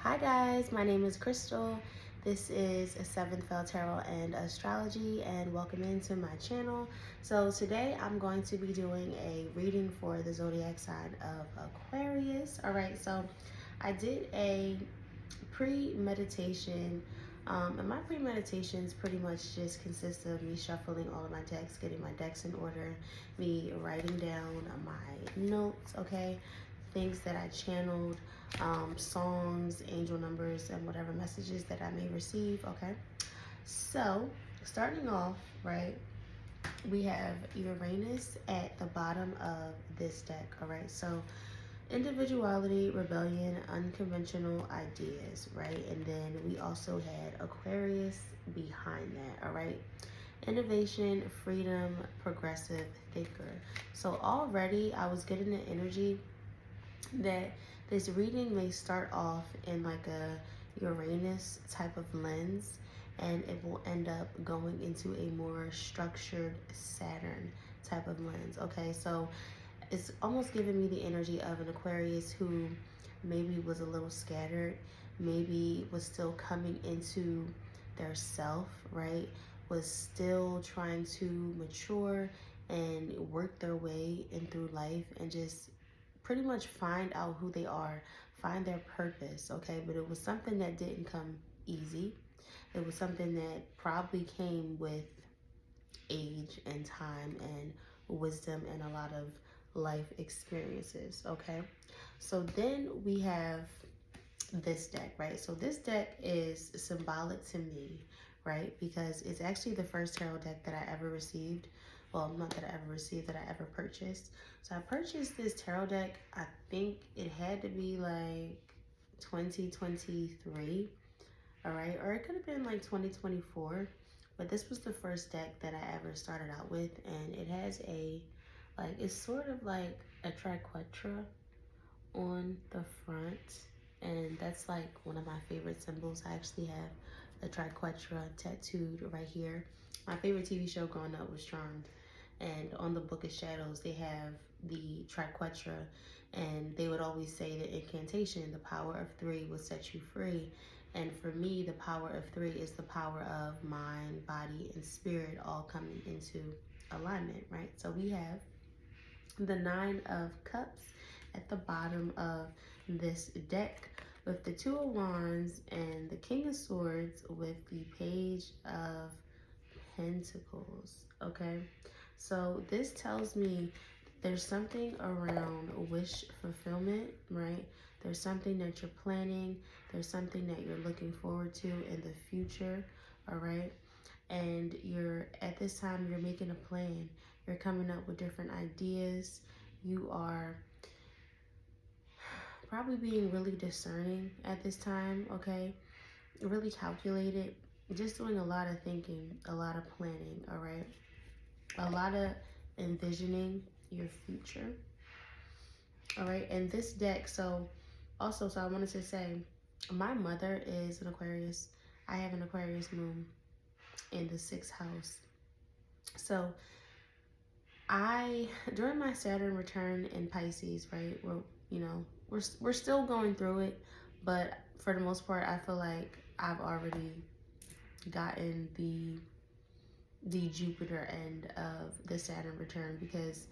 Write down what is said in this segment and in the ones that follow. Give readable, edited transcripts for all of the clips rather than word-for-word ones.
Hi guys, my name is Crystal. This is a Seventh Fell Tarot and Astrology, and welcome into my channel. So today I'm going to be doing a reading for the zodiac sign of Aquarius. All right, so I did a pre-meditation, and my pre-meditations pretty much just consist of me shuffling all of my decks, getting my decks in order, me writing down my notes, okay, things that I channeled, songs, angel numbers, and whatever messages that I may receive, okay? So, starting off, right, we have Uranus at the bottom of this deck, all right? So, individuality, rebellion, unconventional ideas, right? And then we also had Aquarius behind that, all right? Innovation, freedom, progressive thinker. So already I was getting the energy that this reading may start off in like a Uranus type of lens, and it will end up going into a more structured Saturn type of lens. Okay, so it's almost giving me the energy of an Aquarius who maybe was a little scattered, maybe was still coming into their self, right? Was still trying to mature and work their way in through life and just pretty much find out who they are, find their purpose, okay? But it was something that didn't come easy. It was something that probably came with age and time and wisdom and a lot of life experiences, okay? So then we have this deck, right? So this deck is symbolic to me, right? Because it's actually the first tarot deck that I ever received. Well, not that I ever received, that I ever purchased. So I purchased this tarot deck, I think it had to be like 2023, all right? Or it could have been like 2024. But this was the first deck that I ever started out with. And it has a, like, it's sort of like a triquetra on the front, and that's like one of my favorite symbols. I actually have a triquetra tattooed right here. My favorite TV show growing up was Charmed, and on the Book of Shadows they have the triquetra, and they would always say the incantation, the power of three will set you free. And for me, the power of three is the power of mind, body, and spirit all coming into alignment, right? So we have the Nine of Cups at the bottom of this deck, with the Two of Wands and the King of Swords with the Page of Pentacles, okay? So this tells me there's something around wish fulfillment, right? There's something that you're planning. There's something that you're looking forward to in the future, all right? And you're, at this time, you're making a plan. You're coming up with different ideas. You are probably being really discerning at this time, okay? Really calculated. Just doing a lot of thinking, a lot of planning, all right? A lot of envisioning your future, all right? And this deck, so also, so I wanted to say, my mother is an Aquarius. I have an Aquarius moon in the 6th house. So during my Saturn return in Pisces, right, we're still going through it, but for the most part, I feel like I've already gotten the Jupiter end of the Saturn return, because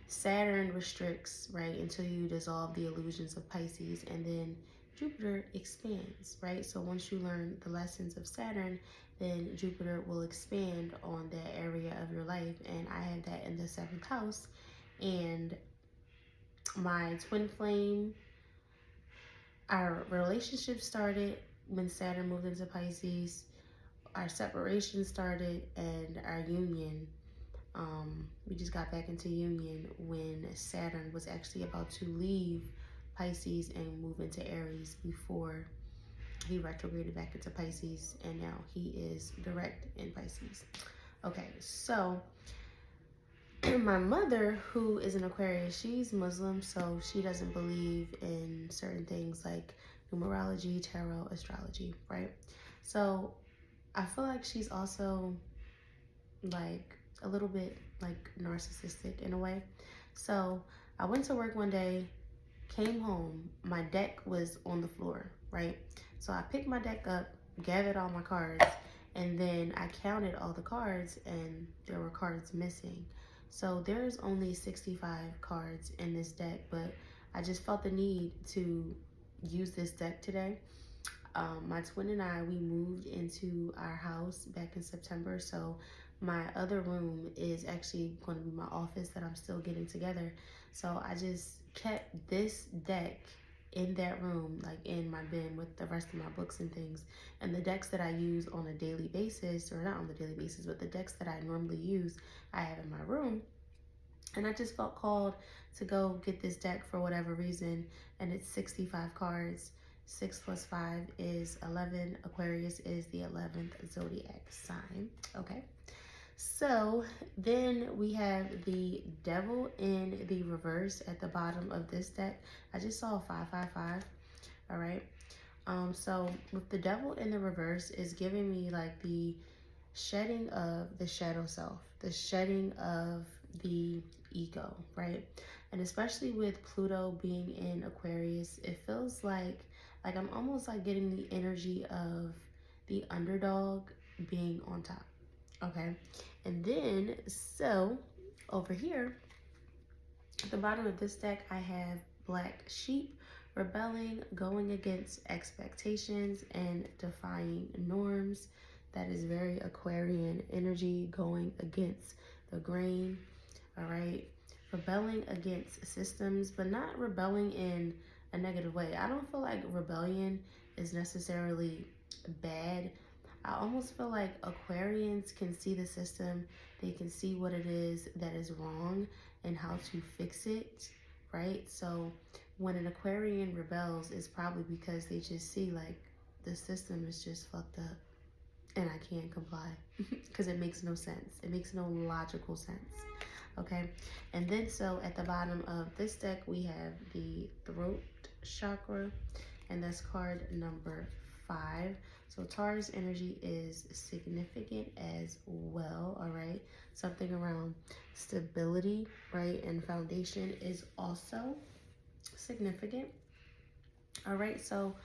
Saturn restricts, right, until you dissolve the illusions of Pisces, and then Jupiter expands, right? So once you learn the lessons of Saturn, then Jupiter will expand on that area of your life. And I have that in the 7th house. And my twin flame, our relationship started when Saturn moved into Pisces. Our separation started, and our union, we just got back into union when Saturn was actually about to leave Pisces and move into Aries before he retrograded back into Pisces, and now he is direct in Pisces. Okay, so my mother, who is an Aquarius, she's Muslim, so she doesn't believe in certain things like numerology, tarot, astrology, right? So I feel like she's also like a little bit like narcissistic in a way. So I went to work one day, came home, my deck was on the floor. right? So I picked my deck up, gathered all my cards, and then I counted all the cards, and there were cards missing. So there's only 65 cards in this deck, but I just felt the need to use this deck today. My twin and I, we moved into our house back in September, so my other room is actually going to be my office that I'm still getting together. So I just kept this deck in that room, like in my bin with the rest of my books and things. And the decks that I use on a daily basis, or not on the daily basis, but the decks that I normally use, I have in my room. And I just felt called to go get this deck for whatever reason. And it's 65 cards. 6 plus 5 is 11. Aquarius is the 11th zodiac sign. Okay. So then we have the devil in the reverse at the bottom of this deck. I just saw 555. All right. So with the devil in the reverse is giving me like the shedding of the shadow self, the shedding of the ego, right? And especially with Pluto being in Aquarius, it feels like I'm almost like getting the energy of the underdog being on top. Okay. And then so over here at the bottom of this deck, I have Black Sheep, rebelling, going against expectations, and defying norms. That is very Aquarian energy, going against the grain. All right. Rebelling against systems, but not rebelling in a negative way. I don't feel like rebellion is necessarily bad. I almost feel like Aquarians can see the system, they can see what it is that is wrong and how to fix it, right? So when an Aquarian rebels, it's probably because they just see like the system is just fucked up and I can't comply because it makes no sense. It makes no logical sense. Okay. And then so at the bottom of this deck, we have the throat chakra, and that's card number 5. So Taurus energy is significant as well. All right. Something around stability, right? And foundation is also significant. All right. So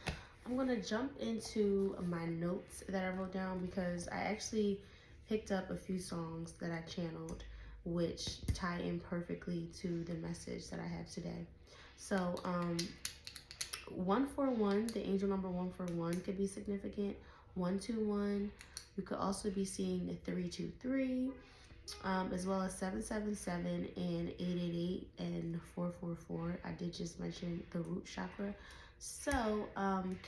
I'm going to jump into my notes that I wrote down because I actually picked up a few songs that I channeled which tie in perfectly to the message that I have today. So 141, the angel number 141 could be significant. 121, you could also be seeing the 323, as well as 777 and 888 and 444. I did just mention the root chakra. So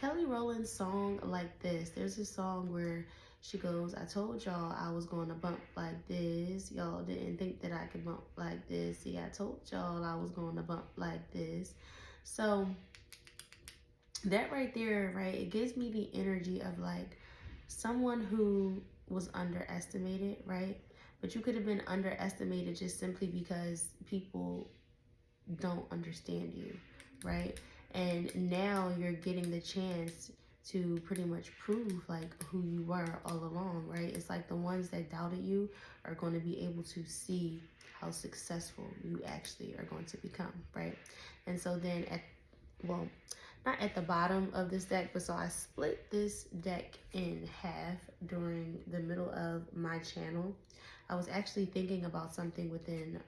Kelly Rowland's song Like This, there's a song where she goes, I told y'all I was going to bump like this. Y'all didn't think that I could bump like this. See, I told y'all I was going to bump like this. So that right there, right, it gives me the energy of like someone who was underestimated, right? But you could have been underestimated just simply because people don't understand you, right? And now you're getting the chance to pretty much prove like who you were all along, right? It's like the ones that doubted you are going to be able to see how successful you actually are going to become, right? And so then well, not at the bottom of this deck, but so I split this deck in half during the middle of my channel. I was actually thinking about something within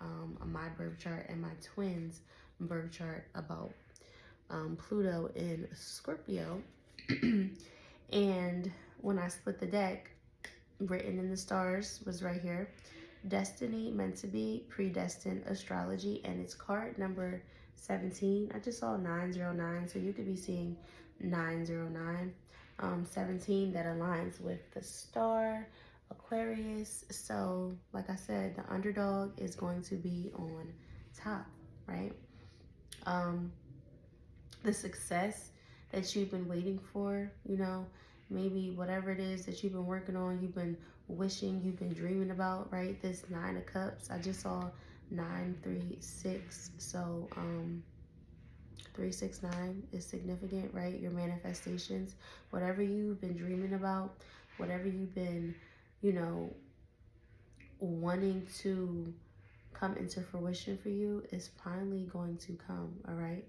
my birth chart and my twins' birth chart about Pluto in Scorpio. And when I split the deck, written in the stars was right here. Destiny, meant to be, predestined, astrology, and it's card number 17. I just saw 909, so you could be seeing 909. 17, that aligns with the star, Aquarius. So, like I said, the underdog is going to be on top, right? The success that you've been waiting for, you know, maybe whatever it is that you've been working on, you've been wishing, you've been dreaming about, right? This 9 of Cups, I just saw 936. So 369 is significant, right? Your manifestations, whatever you've been dreaming about, whatever you've been, you know, wanting to come into fruition for you is finally going to come, all right?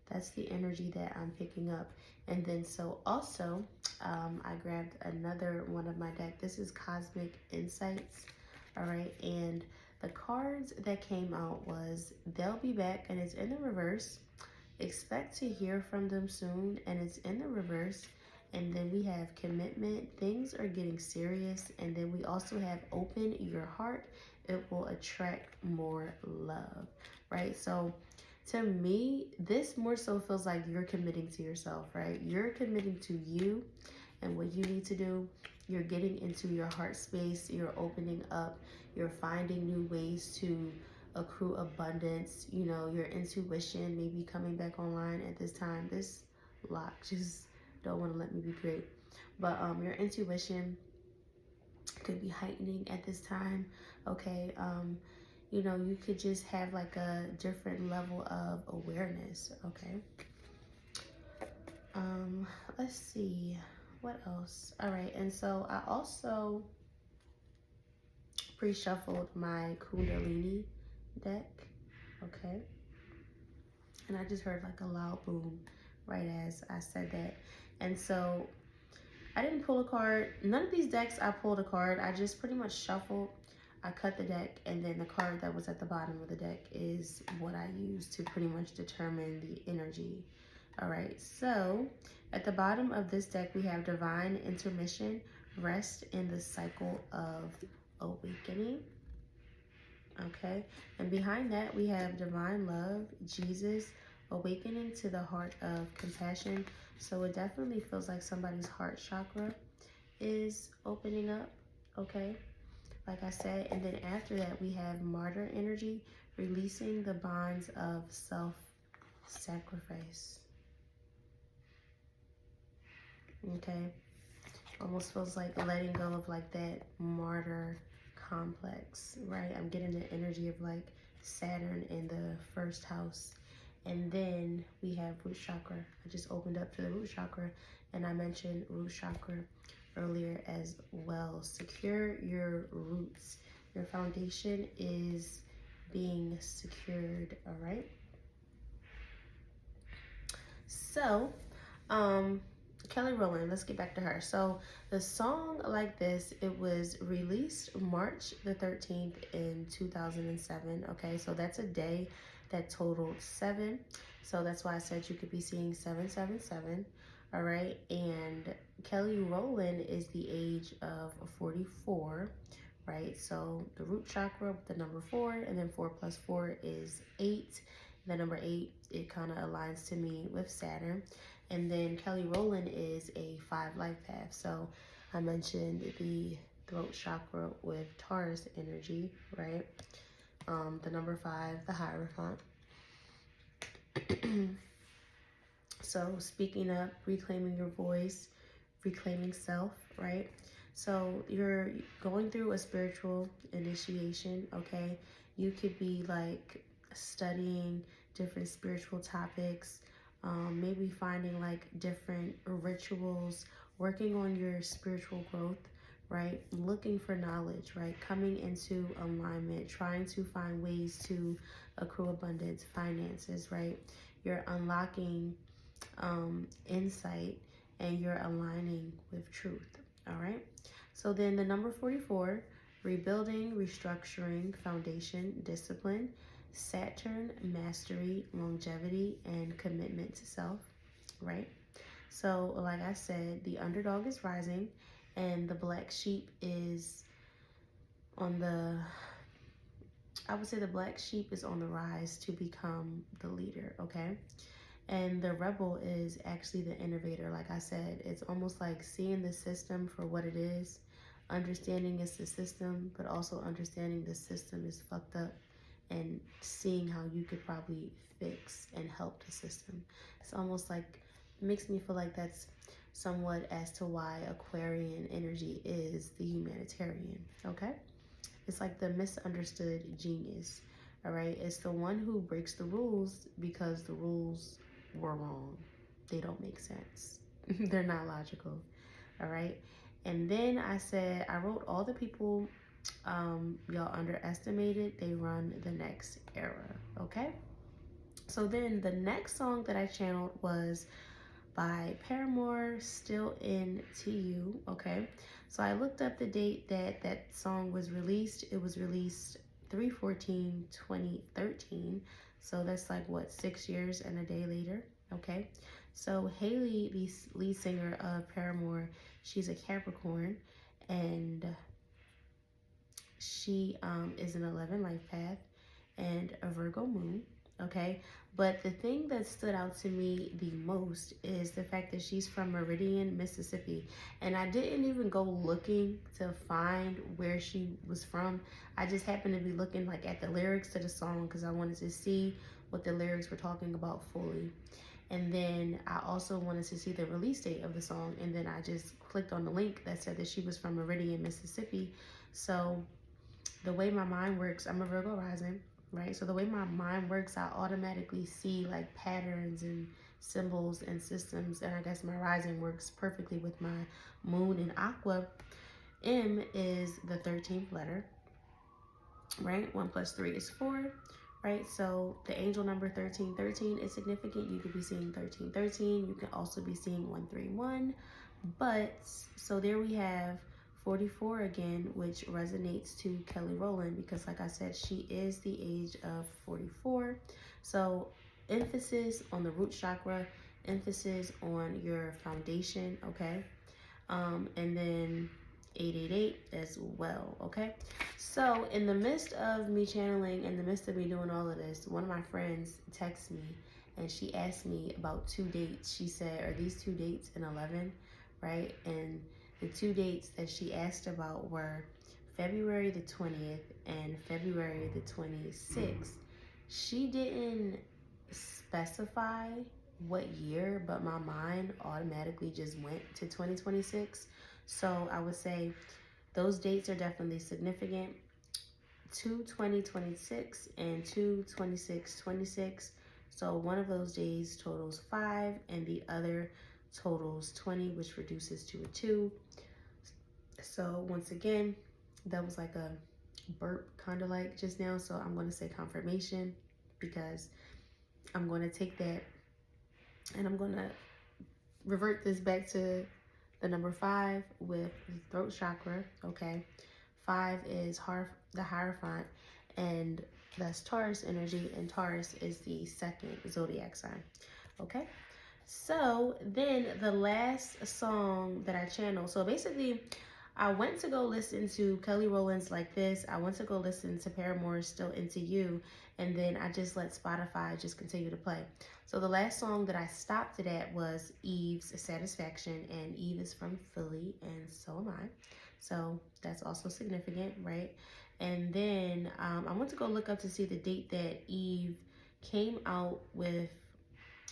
That's the energy that I'm picking up. And then so also, I grabbed another one of my deck. This is Cosmic Insights. All right. And the cards that came out was They'll Be Back, and it's in the reverse. Expect to hear from them soon, and it's in the reverse. And then we have Commitment. Things are getting serious. And then we also have Open Your Heart. It will attract more love, right? So to me, this more so feels like you're committing to yourself, right? You're committing to you and what you need to do. You're getting into your heart space. You're opening up. You're finding new ways to accrue abundance. You know, your intuition may be coming back online at this time. This lock just don't want to let me be great. But your intuition could be heightening at this time. Okay. You know, you could just have like a different level of awareness. Okay. Let's see what else. All right. And so I also pre-shuffled my Kundalini deck. Okay. And I just heard like a loud boom right as I said that. And so I didn't pull a card. None of these decks I pulled a card. I just pretty much shuffled. I cut the deck, and then the card that was at the bottom of the deck is what I use to pretty much determine the energy. All right, so at the bottom of this deck, we have Divine Intermission, Rest in the Cycle of Awakening. Okay, and behind that, we have Divine Love, Jesus, Awakening to the Heart of Compassion. So it definitely feels like somebody's heart chakra is opening up, okay? Like I said, and then after that, we have Martyr Energy, releasing the bonds of self-sacrifice, okay? Almost feels like letting go of like that martyr complex, right? I'm getting the energy of like Saturn in the first house. And then we have root chakra. I just opened up to the root chakra, and I mentioned root chakra earlier as well. Secure your roots. Your foundation is being secured, all right? So, Kelly Rowland, let's get back to her. So the song Like This, it was released March the 13th in 2007. Okay, so that's a day that totaled 7. So that's why I said you could be seeing 777. All right, and Kelly Rowland is the age of 44. Right, so the root chakra with the number 4, and then 4 plus 4 is 8. The number 8, it kind of aligns to me with Saturn. And then Kelly Rowland is a 5 life path. So I mentioned the throat chakra with Taurus energy, right? The number 5, the Hierophant. So speaking up, reclaiming your voice, reclaiming self, right? So you're going through a spiritual initiation, okay? You could be like studying different spiritual topics, maybe finding like different rituals, working on your spiritual growth, right? Looking for knowledge, right? Coming into alignment, trying to find ways to accrue abundance, finances, right? You're unlocking insight, and you're aligning with truth. All right. So then the number 44, rebuilding, restructuring, foundation, discipline, Saturn, mastery, longevity, and commitment to self. Right. So like I said, the underdog is rising, and the black sheep is on the, I would say the black sheep is on the rise to become the leader. Okay. And the rebel is actually the innovator. Like I said, it's almost like seeing the system for what it is, understanding it's the system, but also understanding the system is fucked up, and seeing how you could probably fix and help the system. It's almost like, it makes me feel like that's somewhat as to why Aquarian energy is the humanitarian, okay? It's like the misunderstood genius, all right? It's the one who breaks the rules because the rules were wrong. They don't make sense. They're not logical, all right? And then I said, I wrote all the people y'all underestimated. They run the next era, okay? So then the next song that I channeled was by Paramore, Still Into You, okay? So I looked up the date that that song was released. It was released 3/14/2013. So that's like, what, 6 years and a day later, okay? So Haley, the lead singer of Paramore, she's a Capricorn, and she is an 11 life path and a Virgo moon, okay? But the thing that stood out to me the most is the fact that she's from Meridian, Mississippi. And I didn't even go looking to find where she was from. I just happened to be looking like at the lyrics to the song because I wanted to see what the lyrics were talking about fully. And then I also wanted to see the release date of the song. And then I just clicked on the link that said that she was from Meridian, Mississippi. So the way my mind works, I'm a Virgo rising, right? So the way my mind works, I automatically see like patterns and symbols and systems. And I guess my rising works perfectly with my moon in Aqua. M is the 13th letter, right? 1 plus 3 is 4, right? So the angel number 1313 is significant. You could be seeing 1313. You can also be seeing 131. But so there we have 44 again, which resonates to Kelly Rowland because, like I said, she is the age of 44. So emphasis on the root chakra, emphasis on your foundation, okay? And then 888 as well, okay? So in the midst of me channeling, in the midst of me doing all of this, one of my friends texted me and she asked me about 2 dates. She said, are these 2 dates in 11, right? And the 2 dates that she asked about were February the 20th and February the 26th. She didn't specify what year, but my mind automatically just went to 2026. So I would say those dates are definitely significant. 2/20/26 and 2/26/26. So one of those days totals 5 and the other totals 20, which reduces to a 2. So once again, that was like a burp kind of like just now. So I'm going to say confirmation because I'm going to take that and I'm going to revert this back to the number 5 with the throat chakra, okay? 5 is the Hierophant, and that's Taurus energy, and Taurus is the second zodiac sign, okay? So then the last song that I channeled, so basically I went to go listen to Kelly Rowland's Like This. I went to go listen to Paramore's Still Into You. And then I just let Spotify just continue to play. So the last song that I stopped it at was Eve's Satisfaction. And Eve is from Philly, and so am I. So that's also significant, right? And then I went to go look up to see the date that Eve came out with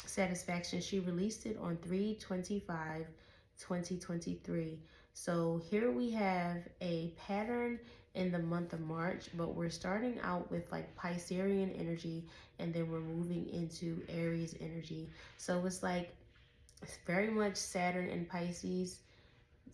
Satisfaction. She released it on 3/25/2023. So here we have a pattern in the month of March, but we're starting out with like Piscean energy, and then we're moving into Aries energy. So it's like it's very much Saturn in Pisces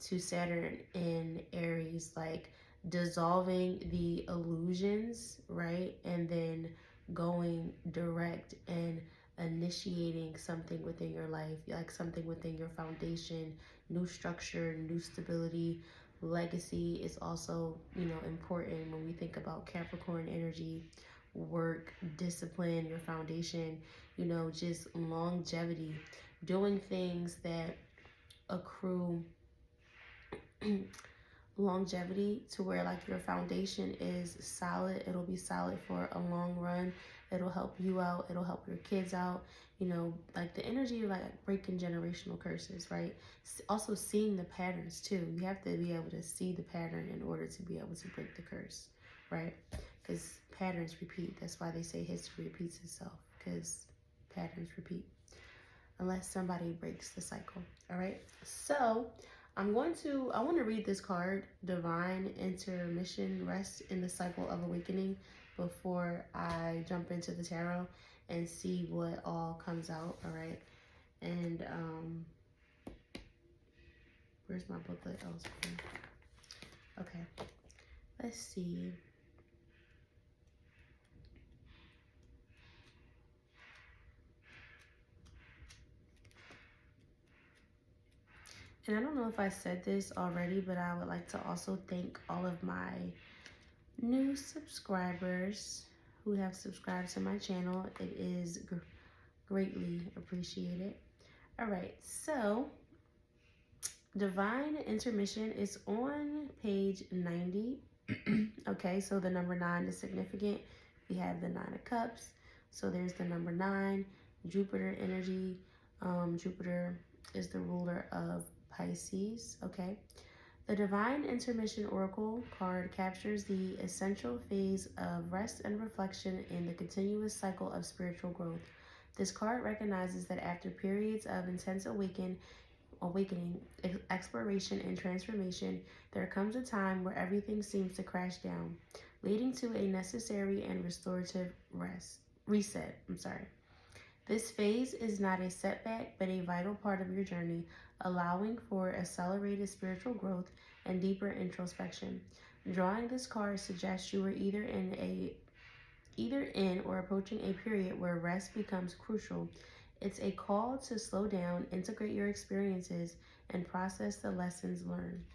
to Saturn in Aries, like dissolving the illusions, right? And then going direct and initiating something within your life, like something within your foundation, new structure, new stability. Legacy is also, important when we think about Capricorn energy, work, discipline, your foundation, just longevity, doing things that accrue longevity to where like your foundation is solid. It'll be solid for a long run. It'll help you out. It'll help your kids out. Like the energy of like breaking generational curses, right? Also seeing the patterns too. You have to be able to see the pattern in order to be able to break the curse, right? Because patterns repeat. That's why they say history repeats itself, because patterns repeat unless somebody breaks the cycle. All right. So I want to read this card, Divine Intermission, Rest in the Cycle of Awakening, before I jump into the tarot and see what all comes out. All right. And where's my booklet? Oh, it's okay. Okay. Let's see. And I don't know if I said this already, but I would like to also thank all of my new subscribers who have subscribed to my channel. It is greatly appreciated. All right, so Divine Intermission is on page 90. Okay, so the number 9 is significant. We have the 9 of Cups. So there's the number 9, Jupiter energy. Jupiter is the ruler of Pisces. Okay. The Divine Intermission Oracle card captures the essential phase of rest and reflection in the continuous cycle of spiritual growth. This card recognizes that after periods of intense awakening, exploration, and transformation, there comes a time where everything seems to crash down, leading to a necessary and restorative reset. This phase is not a setback, but a vital part of your journey, allowing for accelerated spiritual growth and deeper introspection. Drawing this card suggests you are either in or approaching a period where rest becomes crucial. It's a call to slow down, integrate your experiences, and process the lessons learned.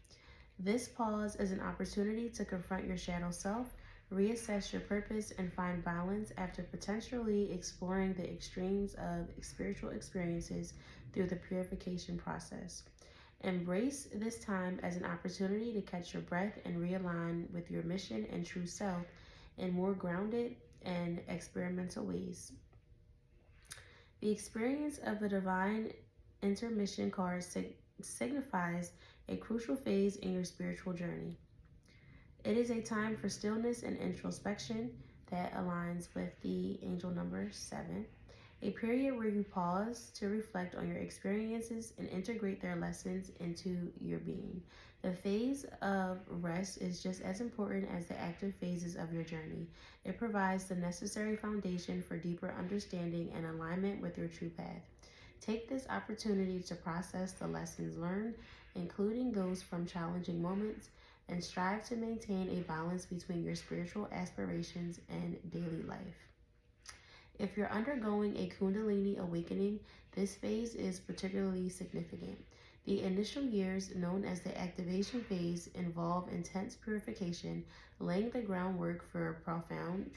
This pause is an opportunity to confront your shadow self, reassess your purpose, and find balance after potentially exploring the extremes of spiritual experiences through the purification process. Embrace this time as an opportunity to catch your breath and realign with your mission and true self in more grounded and experimental ways. The experience of the Divine Intermission card signifies a crucial phase in your spiritual journey. It is a time for stillness and introspection that aligns with the angel number 7, a period where you pause to reflect on your experiences and integrate their lessons into your being. The phase of rest is just as important as the active phases of your journey. It provides the necessary foundation for deeper understanding and alignment with your true path. Take this opportunity to process the lessons learned, including those from challenging moments, and strive to maintain a balance between your spiritual aspirations and daily life. If you're undergoing a Kundalini awakening, this phase is particularly significant. The initial years, known as the activation phase, involve intense purification, laying the groundwork for profound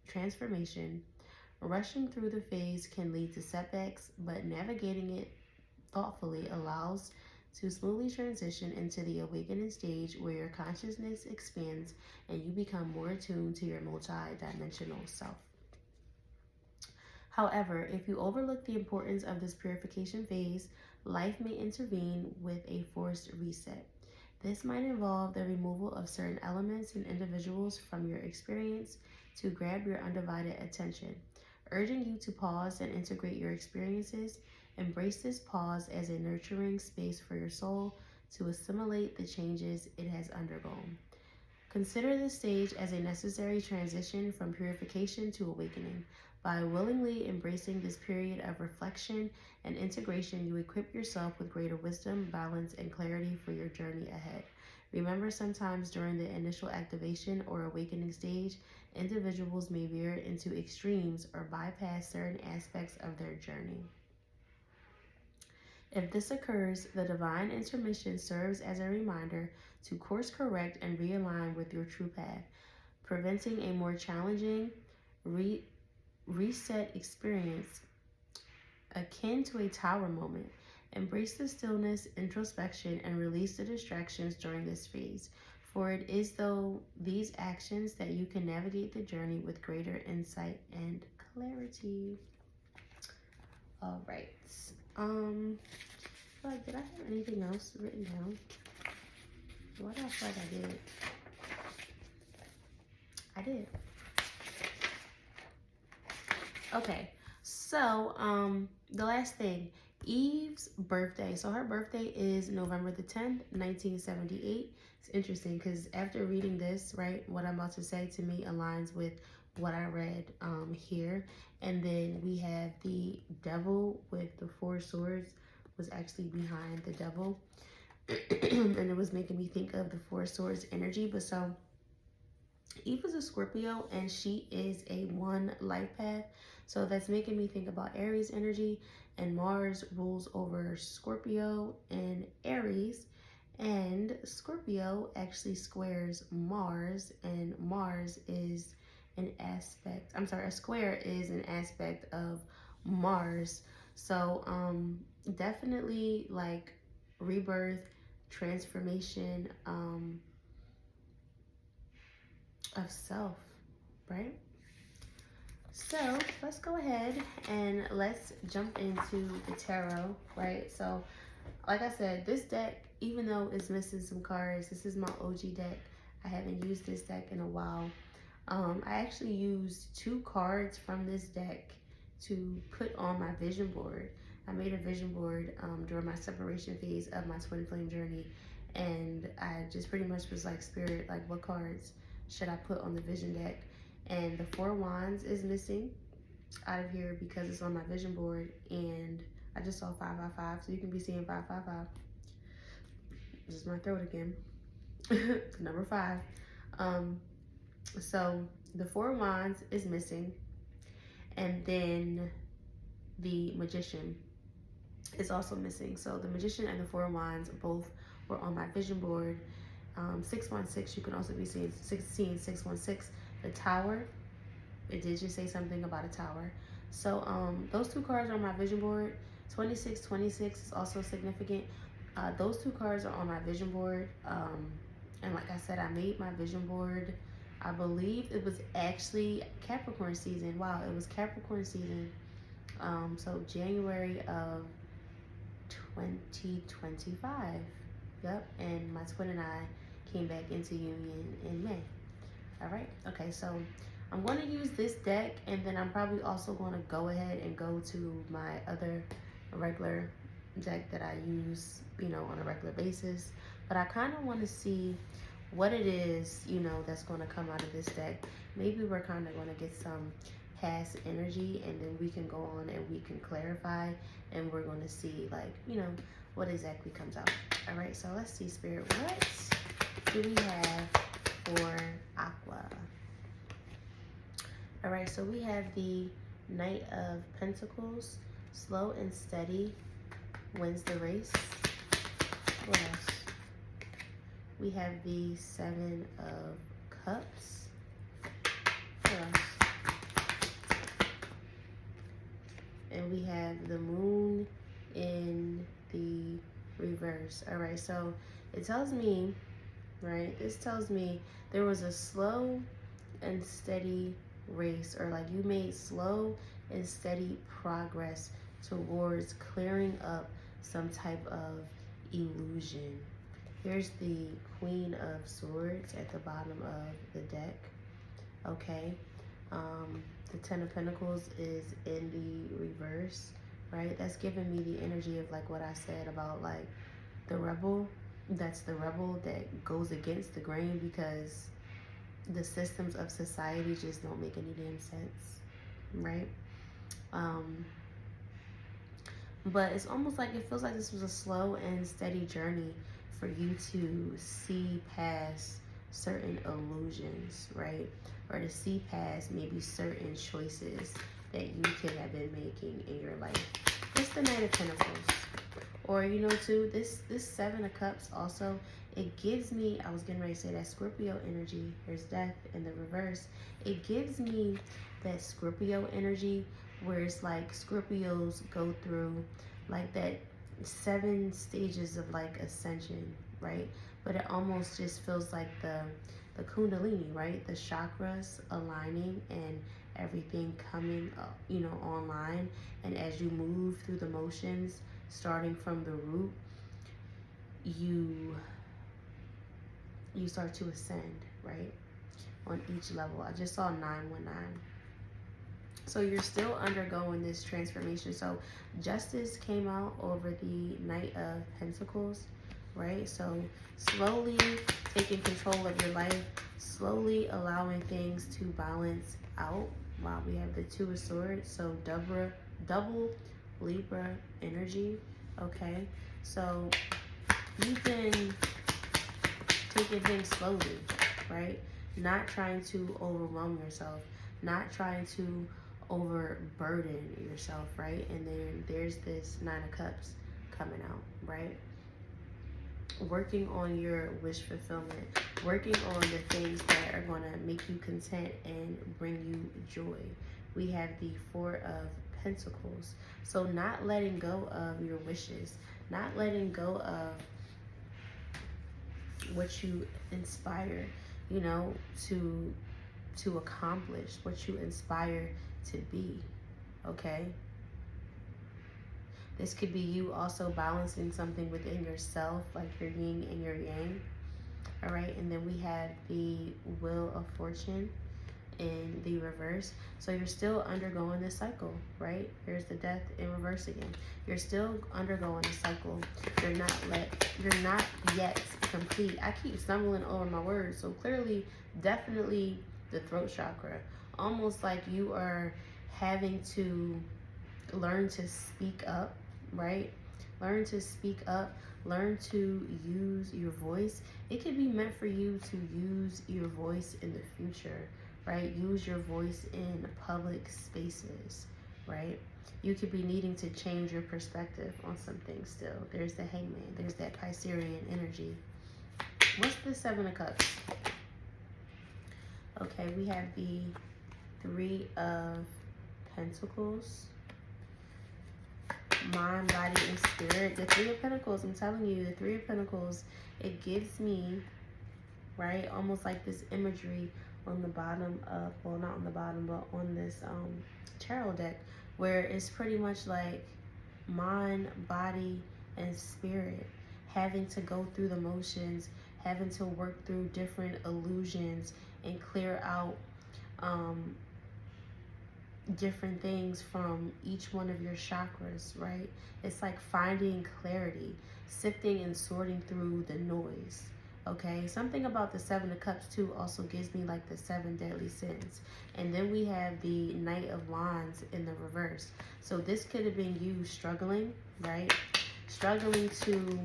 transformation. Rushing through the phase can lead to setbacks, but navigating it thoughtfully allows to smoothly transition into the awakening stage where your consciousness expands and you become more attuned to your multi-dimensional self. However, if you overlook the importance of this purification phase, life may intervene with a forced reset. This might involve the removal of certain elements and individuals from your experience to grab your undivided attention, urging you to pause and integrate your experiences. Embrace this pause as a nurturing space for your soul to assimilate the changes it has undergone. Consider this stage as a necessary transition from purification to awakening. By willingly embracing this period of reflection and integration, you equip yourself with greater wisdom, balance, and clarity for your journey ahead. Remember, sometimes during the initial activation or awakening stage, individuals may veer into extremes or bypass certain aspects of their journey. If this occurs, the Divine Intermission serves as a reminder to course correct and realign with your true path, preventing a more challenging reset experience akin to a tower moment. Embrace the stillness, introspection, and release the distractions during this phase, for it is through these actions that you can navigate the journey with greater insight and clarity. All right. Like, did I have anything else written down? What else like I did? I did. Okay, so the last thing, Eve's birthday. So her birthday is November the 10th, 1978. It's interesting because after reading this, right, what I'm about to say to me aligns with what I read here. And then we have the devil with the 4 swords was actually behind the devil. And it was making me think of the 4 swords energy. But so Eva's a Scorpio, and she is a 1 life path. So that's making me think about Aries energy, and Mars rules over Scorpio and Aries. And Scorpio actually squares Mars, and Mars is an aspect, I'm sorry, a square is an aspect of Mars. So definitely like rebirth, transformation, of self, right? So let's go ahead and let's jump into the tarot, right? So like I said, this deck, even though it's missing some cards, this is my OG deck. I haven't used this deck in a while. I actually used 2 cards from this deck to put on my vision board. I made a vision board during my separation phase of my twin flame journey, and I just pretty much was like, Spirit, like, what cards should I put on the vision deck? And the 4 wands is missing out of here because it's on my vision board, and I just saw 555, so you can be seeing 555. This is my throat again. Number 5. So the 4 wands is missing, and then the magician is also missing. So the magician and the 4 wands both were on my vision board. 616, you can also be seeing 616. The tower, it did just say something about a tower. So those 2 cards are on my vision board. 2626 is also significant. Those 2 cards are on my vision board. And like I said, I made my vision board, I believe it was actually Capricorn season. Wow, it was Capricorn season. So January of 2025. Yep, and my twin and I came back into union in May. All right, okay, so I'm going to use this deck, and then I'm probably also going to go ahead and go to my other regular deck that I use, you know, on a regular basis. But I kind of want to see what it is, you know, that's going to come out of this deck. Maybe we're kind of going to get some past energy, and then we can go on and we can clarify, and we're going to see, like, you know, what exactly comes out. All right, so let's see, Spirit, what do we have for Aqua? All right, so we have the Knight of Pentacles, slow and steady wins the race. What else? We have the 7 of Cups. What else? And we have the Moon in the reverse. All right, so it tells me, right, this tells me there was a slow and steady race, or like you made slow and steady progress towards clearing up some type of illusion. Here's the Queen of Swords at the bottom of the deck. Okay, the 10 of Pentacles is in the reverse, right? That's giving me the energy of like what I said about like the rebel. That's the rebel that goes against the grain because the systems of society just don't make any damn sense, right? But it's almost like it feels like this was a slow and steady journey for you to see past certain illusions, right? Or to see past maybe certain choices that you could have been making in your life. It's the Knight of Pentacles. Or, you know, too, this 7 of Cups also, it gives me, I was getting ready to say that Scorpio energy. Here's Death in the reverse. It gives me that Scorpio energy where it's like Scorpios go through like that 7 stages of like ascension, right? But it almost just feels like the Kundalini, right? The chakras aligning and everything coming, you know, online. And as you move through the motions, starting from the root, you start to ascend, right? On each level. I just saw 919. So you're still undergoing this transformation. So justice came out over the Knight of Pentacles, right? So slowly taking control of your life, slowly allowing things to balance out. Wow, we have the 2 of Swords. So double Libra energy, okay? So you've been taking things slowly, right? not trying to overwhelm yourself, not trying to overburden yourself, right? And then there's this Nine of Cups coming out, right? Working on your wish fulfillment, working on the things that are going to make you content and bring you joy. We have the Four of Pentacles. So not letting go of your wishes, not letting go of what you inspire, you know, to accomplish, what you inspire to be, okay? This could be you also balancing something within yourself, like your yin and your yang, all right? And then we have the Wheel of Fortune in the reverse. So you're still undergoing this cycle, right? Here's the Death in reverse again. You're still undergoing a cycle. You're not yet complete. I keep stumbling over my words. So clearly, definitely the throat chakra. Almost like you are having to learn to speak up, right? Learn to speak up. Learn to use your voice. It could be meant for you to use your voice in the future, right? Use your voice in public spaces, right? You could be needing to change your perspective on something still. There's the Hangman. There's that Piscean energy. What's the Seven of Cups? Okay, we have the Three of Pentacles. Mind, body, and spirit. The Three of Pentacles, I'm telling you, the Three of Pentacles, it gives me, right, almost like this imagery on the bottom of, well, not on the bottom, but on this tarot deck, where it's pretty much like mind, body, and spirit having to go through the motions, having to work through different illusions and clear out different things from each one of your chakras, right? It's like finding clarity, sifting and sorting through the noise, okay? Something about the Seven of Cups too also gives me like the 7 deadly sins. And then we have the Knight of Wands in the reverse. So this could have been you struggling, right? Struggling to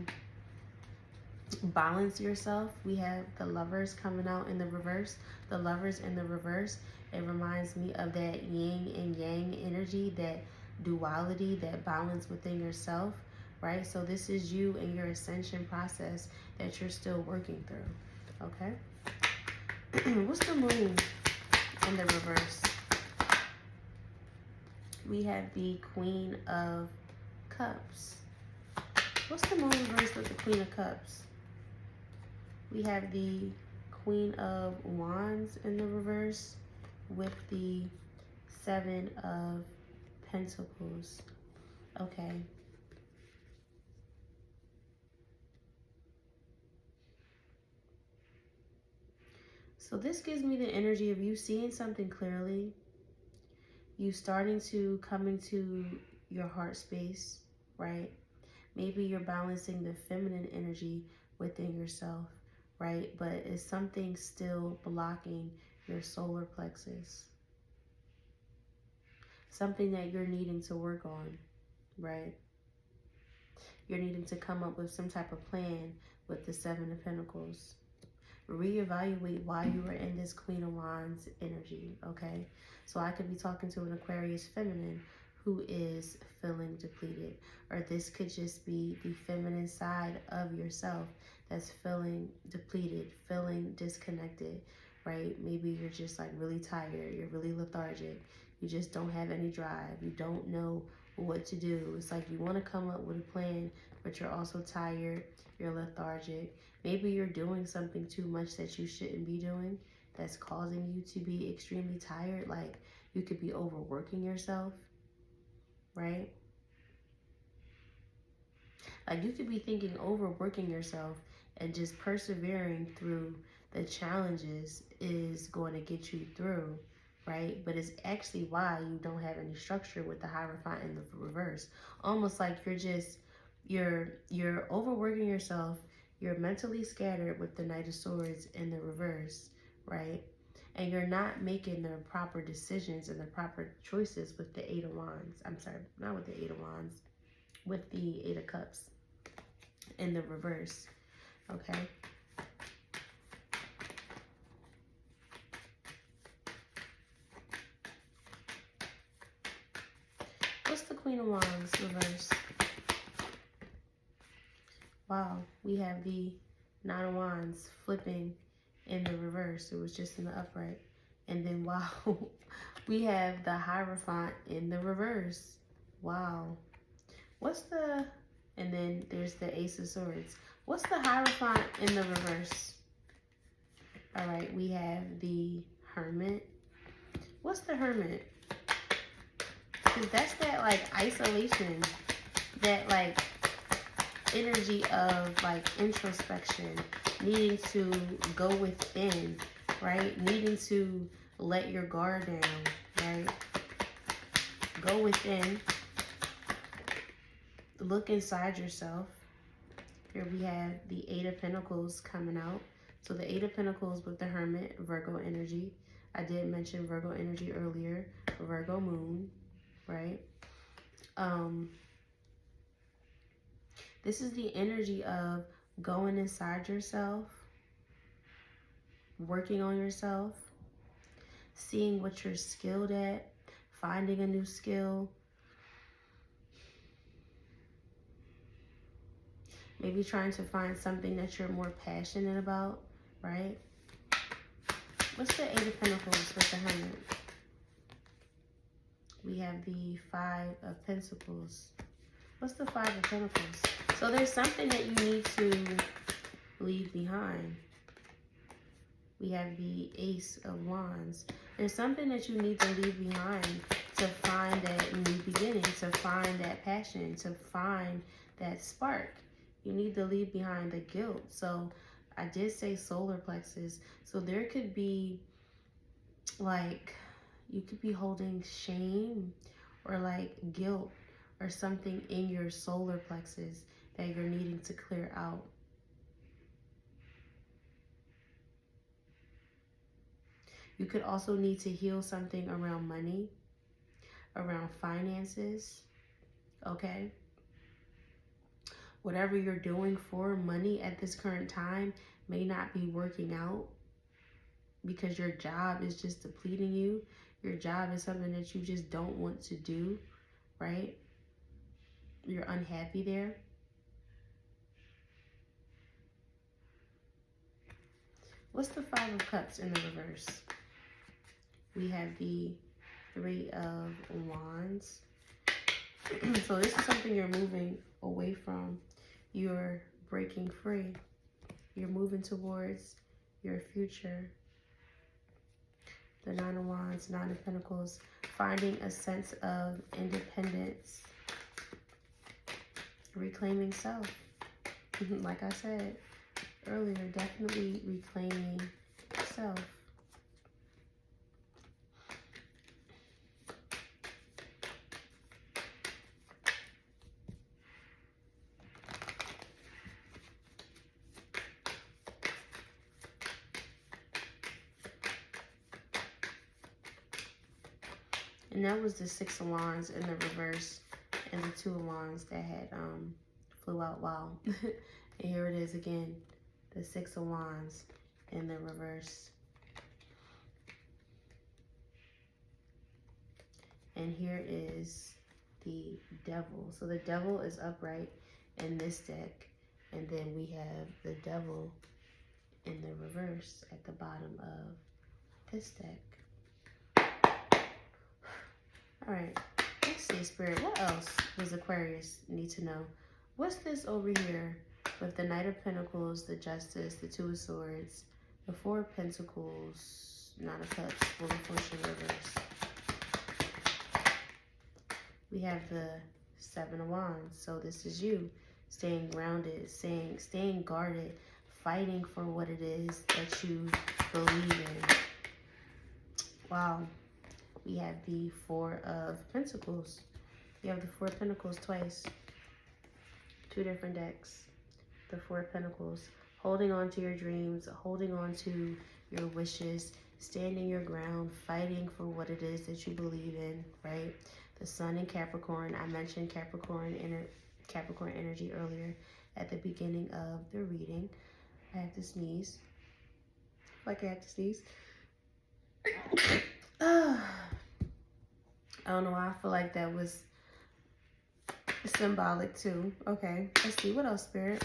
balance yourself. We have the Lovers coming out in the reverse. The Lovers in the reverse, it reminds me of that yin and yang energy, that duality, that balance within yourself, right? So this is you and your ascension process that you're still working through, okay? What's the Moon in the reverse? We have the Queen of Cups. What's the Moon reverse with the Queen of Cups? We have the Queen of Wands in the reverse with the Seven of Pentacles. Okay. So this gives me the energy of you seeing something clearly, you starting to come into your heart space, right? Maybe you're balancing the feminine energy within yourself, right? But is something still blocking your solar plexus? Something that you're needing to work on, right? You're needing to come up with some type of plan with the Seven of Pentacles. Reevaluate why you were in this Queen of Wands energy, okay? So I could be talking to an Aquarius feminine who is feeling depleted, or this could just be the feminine side of yourself that's feeling depleted, feeling disconnected, right? Maybe you're just like really tired, you're really lethargic, you just don't have any drive, you don't know what to do. It's like you want to come up with a plan, but you're also tired, you're lethargic. Maybe you're doing something too much that you shouldn't be doing, that's causing you to be extremely tired. Like you could be overworking yourself, right? Like you could be thinking overworking yourself and just persevering through the challenges is going to get you through, right? But it's actually why you don't have any structure with the Hierophant in the reverse. Almost like you're overworking yourself, you're mentally scattered with the Knight of Swords in the reverse, right? And you're not making the proper decisions and the proper choices with the Eight of Wands. I'm sorry, not with the Eight of Wands, with the Eight of Cups in the reverse, okay? Queen of Wands reverse? Wow, we have the Nine of Wands flipping in the reverse. It was just in the upright. And then, wow, we have the Hierophant in the reverse. Wow. What's the, and then there's the Ace of Swords. What's the Hierophant in the reverse? All right, we have the Hermit. What's the Hermit? Because that's that, like, isolation, that, like, energy of, like, introspection, needing to go within, right? Needing to let your guard down, right? Go within. Look inside yourself. Here we have the Eight of Pentacles coming out. So the Eight of Pentacles with the Hermit, Virgo energy. I did mention Virgo energy earlier. Virgo moon, right? This is the energy of going inside yourself, working on yourself, seeing what you're skilled at, finding a new skill. Maybe trying to find something that you're more passionate about, right? What's the Eight of Pentacles with the Hermit? We have the Five of Pentacles. What's the Five of Pentacles? So there's something that you need to leave behind. We have the Ace of Wands. There's something that you need to leave behind to find that new beginning, to find that passion, to find that spark. You need to leave behind the guilt. So I did say solar plexus. So there could be, like, you could be holding shame or like guilt or something in your solar plexus that you're needing to clear out. You could also need to heal something around money, around finances, okay? Whatever you're doing for money at this current time may not be working out because your job is just depleting you. Your job is something that you just don't want to do, right? You're unhappy there. What's the Five of Cups in the reverse? We have the Three of Wands. So this is something you're moving away from. You're breaking free. You're moving towards your future. The Nine of Wands, Nine of Pentacles, finding a sense of independence, reclaiming self. Like I said earlier, definitely reclaiming self. And that was the Six of Wands in the reverse and the Two of Wands that had flew out. Wow. And here it is again, the Six of Wands in the reverse. And here is the Devil. So the Devil is upright in this deck. And then we have the Devil in the reverse at the bottom of this deck. All right, let's see, Spirit. What else does Aquarius need to know? What's this over here with the Knight of Pentacles, the Justice, the Two of Swords, the Four of Pentacles, Nine of Cups, Wheel of Fortune reverse. We have the Seven of Wands. So this is you staying grounded, staying guarded, fighting for what it is that you believe in. Wow. We have the Four of Pentacles. We have the Four of Pentacles twice. Two different decks. The Four of Pentacles. Holding on to your dreams, holding on to your wishes, standing your ground, fighting for what it is that you believe in, right? The Sun in Capricorn. I mentioned Capricorn energy earlier at the beginning of the reading. I have to sneeze. Like I have to sneeze. I don't know why I feel like that was symbolic too. Okay, let's see what else, Spirit.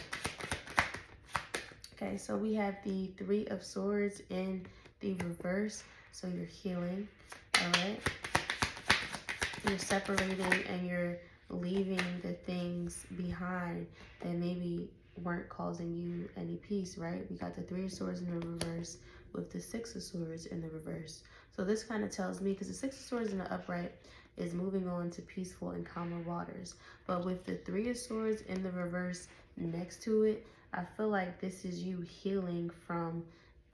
Okay, so we have the Three of Swords in the reverse. So you're healing, all right? You're separating and you're leaving the things behind that maybe weren't causing you any peace, right? We got the Three of Swords in the reverse with the Six of Swords in the reverse. So this kind of tells me, because the Six of Swords in the upright is moving on to peaceful and calmer waters. But with the Three of Swords in the reverse next to it, I feel like this is you healing from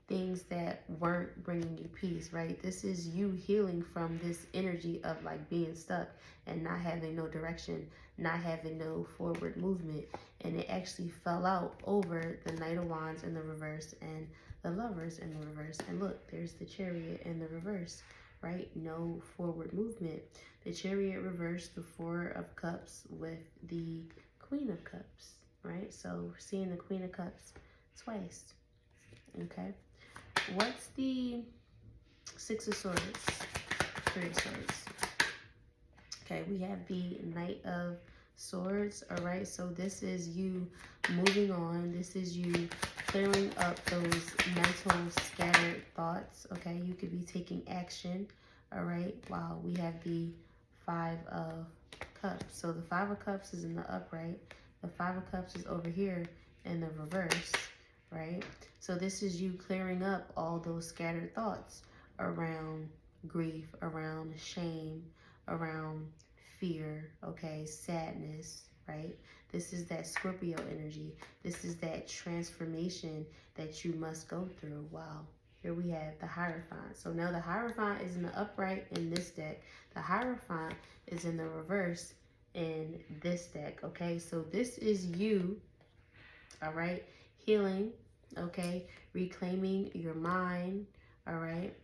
things that weren't bringing you peace, right? This is you healing from this energy of like being stuck and not having no direction, not having no forward movement. And it actually fell out over the Knight of Wands in the reverse and the Lovers in the reverse. And look, there's the Chariot in the reverse, right? No forward movement. The Chariot reversed, the Four of Cups with the Queen of Cups, right? So seeing the Queen of Cups twice, okay? What's the Six of Swords? Three of Swords. Okay, we have the Knight of Swords, all right? So this is you moving on. This is you clearing up those mental scattered thoughts, okay? You could be taking action, all right? Wow, we have the Five of Cups. So the Five of Cups is in the upright. The Five of Cups is over here in the reverse, right? So this is you clearing up all those scattered thoughts around grief, around shame, around fear, okay, sadness, right? This is that Scorpio energy. This is that transformation that you must go through. Wow. Here we have the Hierophant. So now the Hierophant is in the upright in this deck. The Hierophant is in the reverse in this deck, okay? So this is you, all right, healing, okay, reclaiming your mind, all right,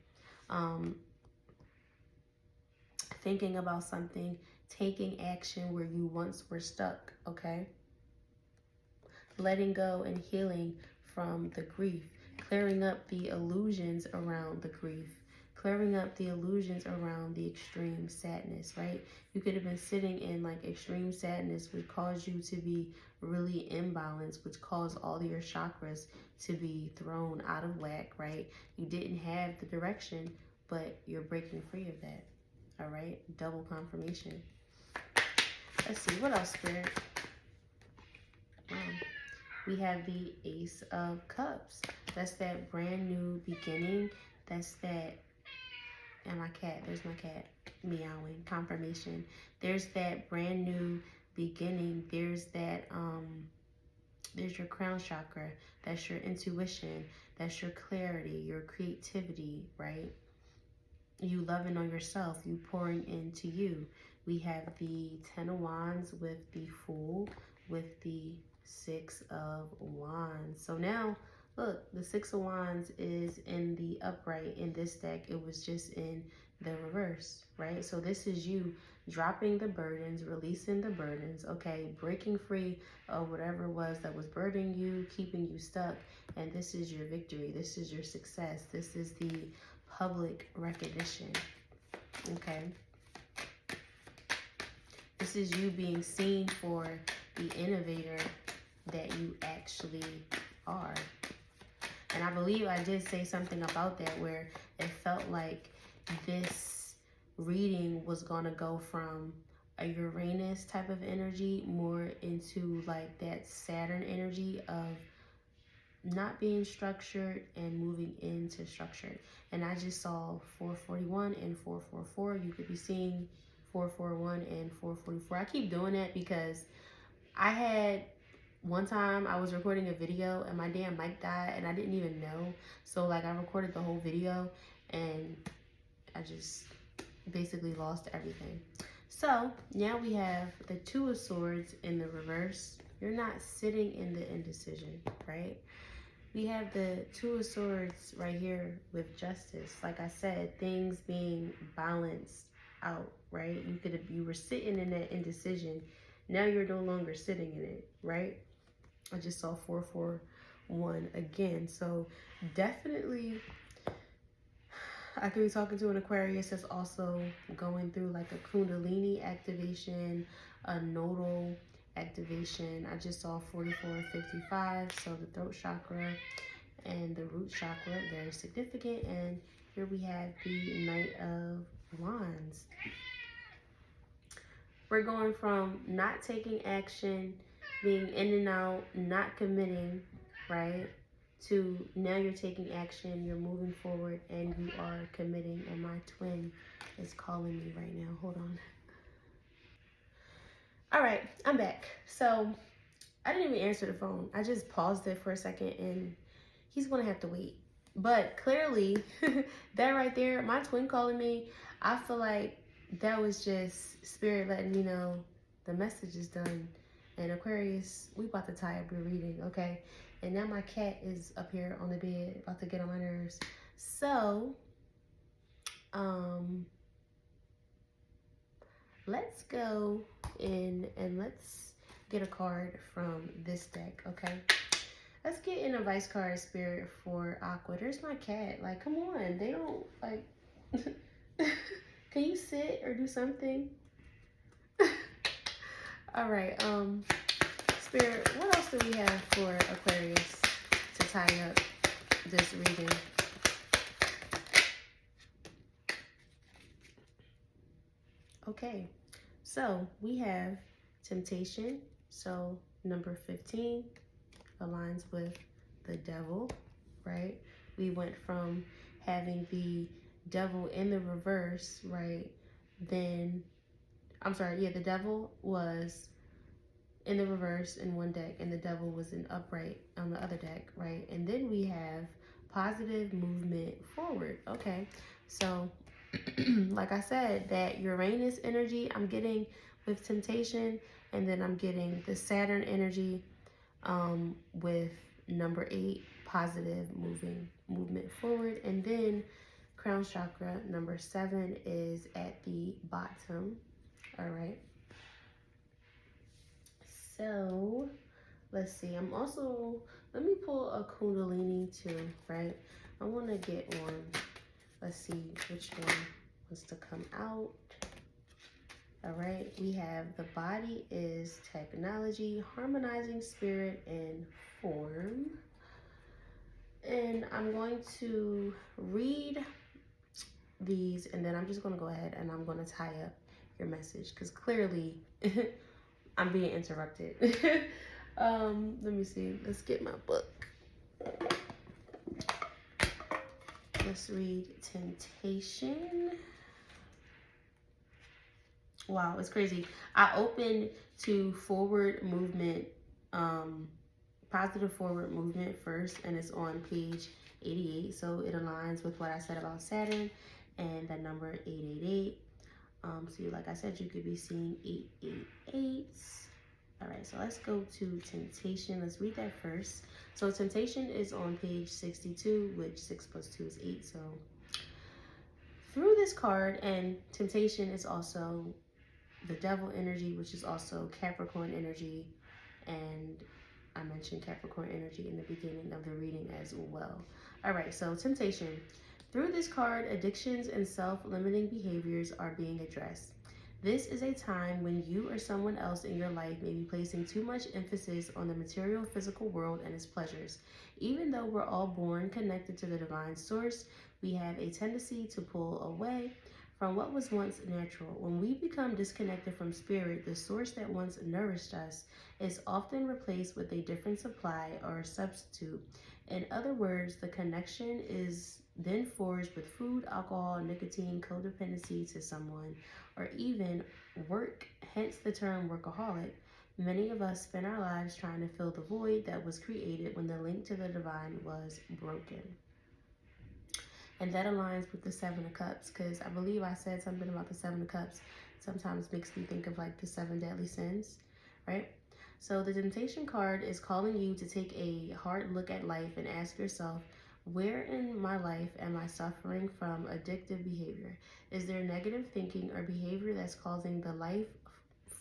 thinking about something, taking action where you once were stuck, okay, letting go and healing from the grief, clearing up the illusions around the grief, clearing up the illusions around the extreme sadness, right? You could have been sitting in like extreme sadness, which caused you to be really imbalanced, which caused all your chakras to be thrown out of whack, right? You didn't have the direction, but you're breaking free of that, all right? Double confirmation. Let's see, what else, Spirit? We have the Ace of Cups. That's that brand new beginning. That's that, and my cat, there's my cat meowing, confirmation. There's that brand new beginning. There's that, there's your crown chakra. That's your intuition. That's your clarity, your creativity, right? You loving on yourself, you pouring into you. We have the Ten of Wands with the Fool, with the Six of Wands. So now, look, the Six of Wands is in the upright in this deck. It was just in the reverse, right? So this is you dropping the burdens, releasing the burdens, okay? Breaking free of whatever it was that was burdening you, keeping you stuck. And this is your victory. This is your success. This is the public recognition, okay? This is you being seen for the innovator that you actually are. And I believe I did say something about that where it felt like this reading was gonna go from a Uranus type of energy more into like that Saturn energy of not being structured and moving into structured. And I just saw 441 and 444. You could be seeing 441 and 444. I keep doing that because I had one time I was recording a video and my damn mic died and I didn't even know. So like I recorded the whole video and I just basically lost everything. So now we have the Two of Swords in the reverse. You're not sitting in the indecision, right? We have the Two of Swords right here with Justice. Like I said, things being balanced out, right? You were sitting in that indecision. Now you're no longer sitting in it, right? I just saw 441 again. So definitely I could be talking to an Aquarius that's also going through like a Kundalini activation, a nodal activation. I just saw 4455, so the throat chakra and the root chakra, very significant. And here we have the Knight of Wands. We're going from not taking action, being in and out, not committing, right? To now you're taking action, you're moving forward, and you are committing. And my twin is calling me right now. Hold on. All right, I'm back. So I didn't even answer the phone. I just paused it for a second, and he's gonna have to wait. But clearly, that right there, my twin calling me, I feel like that was just spirit letting me know the message is done. And Aquarius, we about to tie up your reading, okay? And now my cat is up here on the bed, about to get on my nerves. So, let's go in and let's get a card from this deck, okay? Let's get an advice card, spirit, for Aqua. There's my cat. Like, come on. They don't, like... Can you sit or do something? All right. Spirit, what else do we have for Aquarius to tie up this reading? Okay. So, we have temptation. So, number 15 aligns with the devil, right? We went from having the devil in the reverse, right? Then, I'm sorry, yeah, the devil was in the reverse in one deck, and the devil was in upright on the other deck, right? And then we have positive movement forward. Okay, so like I said, that Uranus energy I'm getting with temptation, and then I'm getting the Saturn energy with number 8, positive movement forward. And then crown chakra number 7 is at the bottom. All right, so let's see. I'm also, let me pull a Kundalini too, right? I want to get one. Let's see which one wants to come out. All right, we have the body is technology, harmonizing spirit and form. And I'm going to read these, and then I'm just going to go ahead and I'm going to tie up your message, because clearly I'm being interrupted. Let me see. Let's get my book. Let's read Temptation. Wow, it's crazy. I opened to forward movement, positive forward movement first, and it's on page 88. So it aligns with what I said about Saturn and the number 888. So like I said, you could be seeing 888. All right, so let's go to Temptation. Let's read that first. So Temptation is on page 62, which 6 plus 2 is 8. So through this card, and Temptation is also the devil energy, which is also Capricorn energy, and I mentioned Capricorn energy in the beginning of the reading as well. All right, so Temptation. Through this card, addictions and self-limiting behaviors are being addressed. This is a time when you or someone else in your life may be placing too much emphasis on the material physical world and its pleasures. Even though we're all born connected to the divine source, we have a tendency to pull away from what was once natural. When we become disconnected from spirit, the source that once nourished us is often replaced with a different supply or substitute. In other words, the connection is then forged with food, alcohol, nicotine, codependency to someone, or even work, hence the term workaholic. Many of us spend our lives trying to fill the void that was created when the link to the divine was broken. And that aligns with the 7 of Cups, because I believe I said something about the 7 of Cups. Sometimes makes me think of like the 7 deadly sins, right? So the Temptation card is calling you to take a hard look at life and ask yourself, where in my life am I suffering from addictive behavior? Is there negative thinking or behavior that's causing the life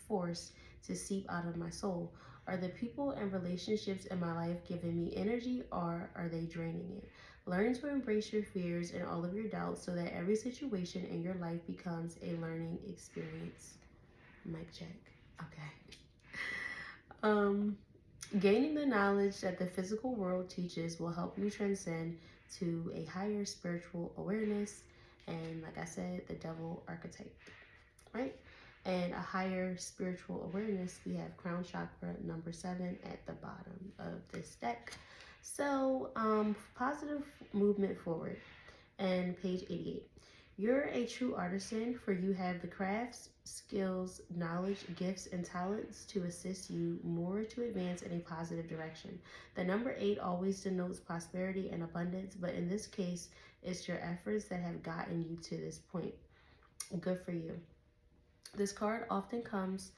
force to seep out of my soul? Are the people and relationships in my life giving me energy, or are they draining it? Learn to embrace your fears and all of your doubts so that every situation in your life becomes a learning experience. Mic check. Okay. Um, Gaining the knowledge that the physical world teaches will help you transcend to a higher spiritual awareness. And like I said, the devil archetype, right? And a higher spiritual awareness, we have crown chakra number 7 at the bottom of this deck. So, positive movement forward. And page 88. You're a true artisan, for you have the crafts, skills, knowledge, gifts, and talents to assist you more to advance in a positive direction. The number 8 always denotes prosperity and abundance, but in this case, it's your efforts that have gotten you to this point. Good for you. This card often comes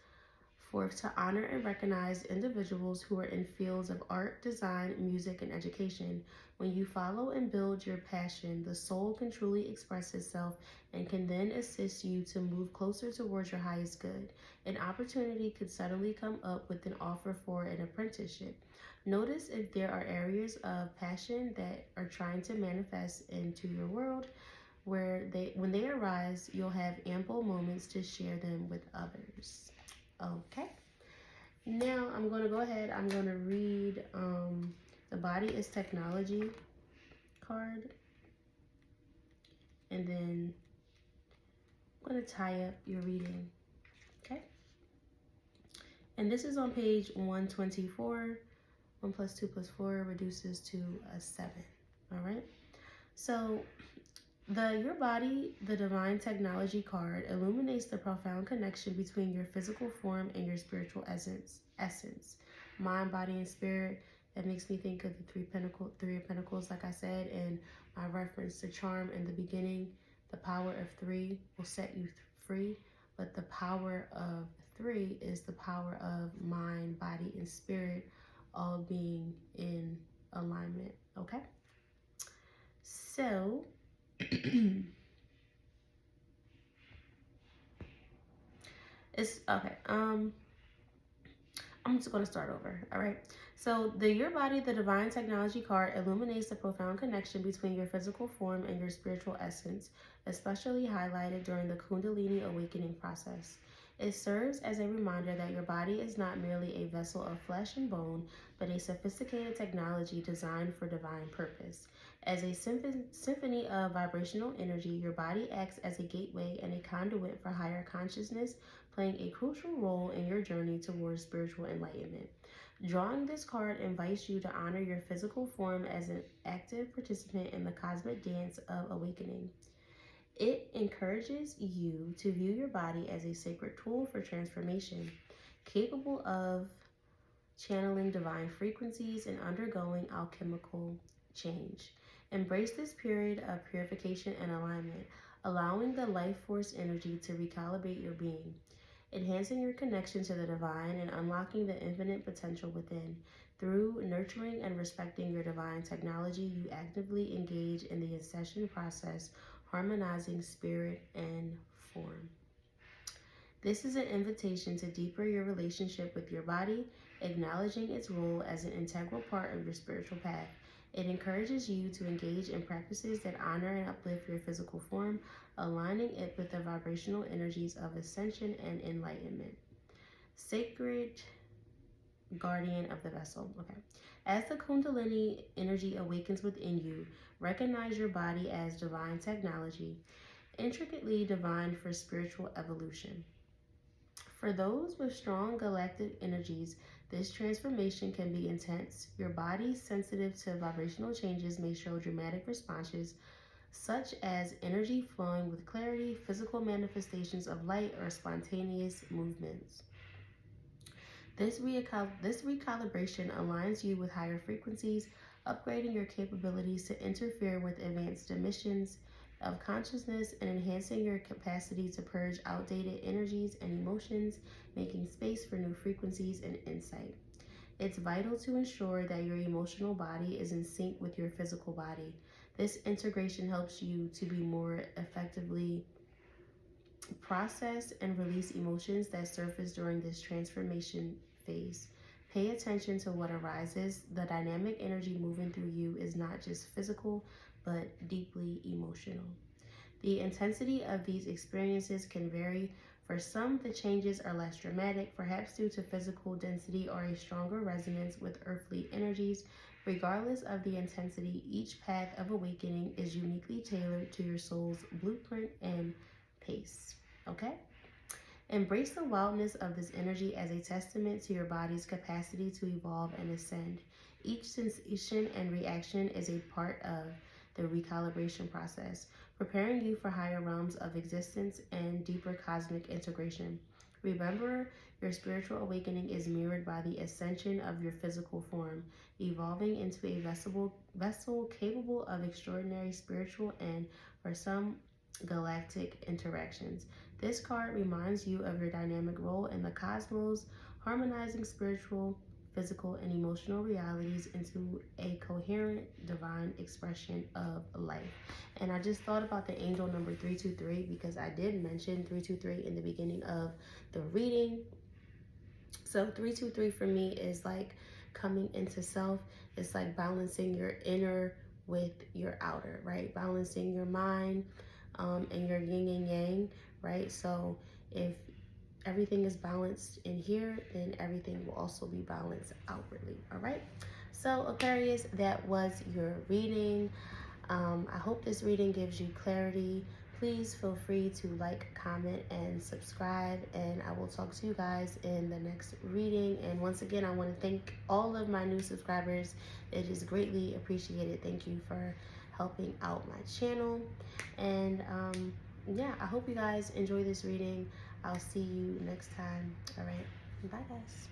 forth to honor and recognize individuals who are in fields of art, design, music, and education. When you follow and build your passion, the soul can truly express itself and can then assist you to move closer towards your highest good. An opportunity could suddenly come up with an offer for an apprenticeship. Notice if there are areas of passion that are trying to manifest into your world when they arise, you'll have ample moments to share them with others. Okay. Now I'm going to go ahead. I'm going to read the Body is Technology card. And then I'm going to tie up your reading. Okay. And this is on page 124. 1 plus 2 plus 4 reduces to a 7. All right. So your body, the divine technology card, illuminates the profound connection between your physical form and your spiritual essence, mind, body, and spirit. That makes me think of the three of pentacles, like I said, and my reference to charm in the beginning. The power of 3 will set you free, but the power of 3 is the power of mind, body, and spirit all being in alignment. Okay, so it's okay. I'm just going to start over. All right. So, Your Body, the Divine Technology card illuminates the profound connection between your physical form and your spiritual essence, especially highlighted during the Kundalini awakening process. It serves as a reminder that your body is not merely a vessel of flesh and bone, but a sophisticated technology designed for divine purpose. As a symphony of vibrational energy, your body acts as a gateway and a conduit for higher consciousness, playing a crucial role in your journey towards spiritual enlightenment. Drawing this card invites you to honor your physical form as an active participant in the cosmic dance of awakening. It encourages you to view your body as a sacred tool for transformation, capable of channeling divine frequencies and undergoing alchemical change. Embrace this period of purification and alignment, allowing the life force energy to recalibrate your being, enhancing your connection to the divine and unlocking the infinite potential within. Through nurturing and respecting your divine technology, you actively engage in the ascension process, harmonizing spirit and form. This is an invitation to deeper your relationship with your body, acknowledging its role as an integral part of your spiritual path. It encourages you to engage in practices that honor and uplift your physical form, aligning it with the vibrational energies of ascension and enlightenment. Sacred guardian of the vessel. Okay. As the Kundalini energy awakens within you, recognize your body as divine technology, intricately designed for spiritual evolution. For those with strong galactic energies, this transformation can be intense. Your body, sensitive to vibrational changes, may show dramatic responses, such as energy flowing with clarity, physical manifestations of light, or spontaneous movements. This recalibration aligns you with higher frequencies, upgrading your capabilities to interfere with advanced dimensions of consciousness and enhancing your capacity to purge outdated energies and emotions, making space for new frequencies and insight. It's vital to ensure that your emotional body is in sync with your physical body. This integration helps you to be more effectively process and release emotions that surface during this transformation phase. Pay attention to what arises. The dynamic energy moving through you is not just physical, but deeply emotional. The intensity of these experiences can vary. For some, the changes are less dramatic, perhaps due to physical density or a stronger resonance with earthly energies. Regardless of the intensity, each path of awakening is uniquely tailored to your soul's blueprint and pace. Okay? Embrace the wildness of this energy as a testament to your body's capacity to evolve and ascend. Each sensation and reaction is a part of the recalibration process, preparing you for higher realms of existence and deeper cosmic integration. Remember, your spiritual awakening is mirrored by the ascension of your physical form, evolving into a vessel capable of extraordinary spiritual and, for some, galactic interactions. This card reminds you of your dynamic role in the cosmos, harmonizing spiritual, physical, and emotional realities into a coherent divine expression of life. And I just thought about the angel number 323 because I did mention 323 in the beginning of the reading. So 323 for me is like coming into self. It's like balancing your inner with your outer, right? Balancing your mind and your yin and yang, right? So if everything is balanced in here, then everything will also be balanced outwardly, all right? So Aquarius, that was your reading. I hope this reading gives you clarity. Please feel free to like, comment, and subscribe. And I will talk to you guys in the next reading. And once again, I want to thank all of my new subscribers. It is greatly appreciated. Thank you for helping out my channel. And yeah, I hope you guys enjoy this reading. I'll see you next time. All right. Bye, guys.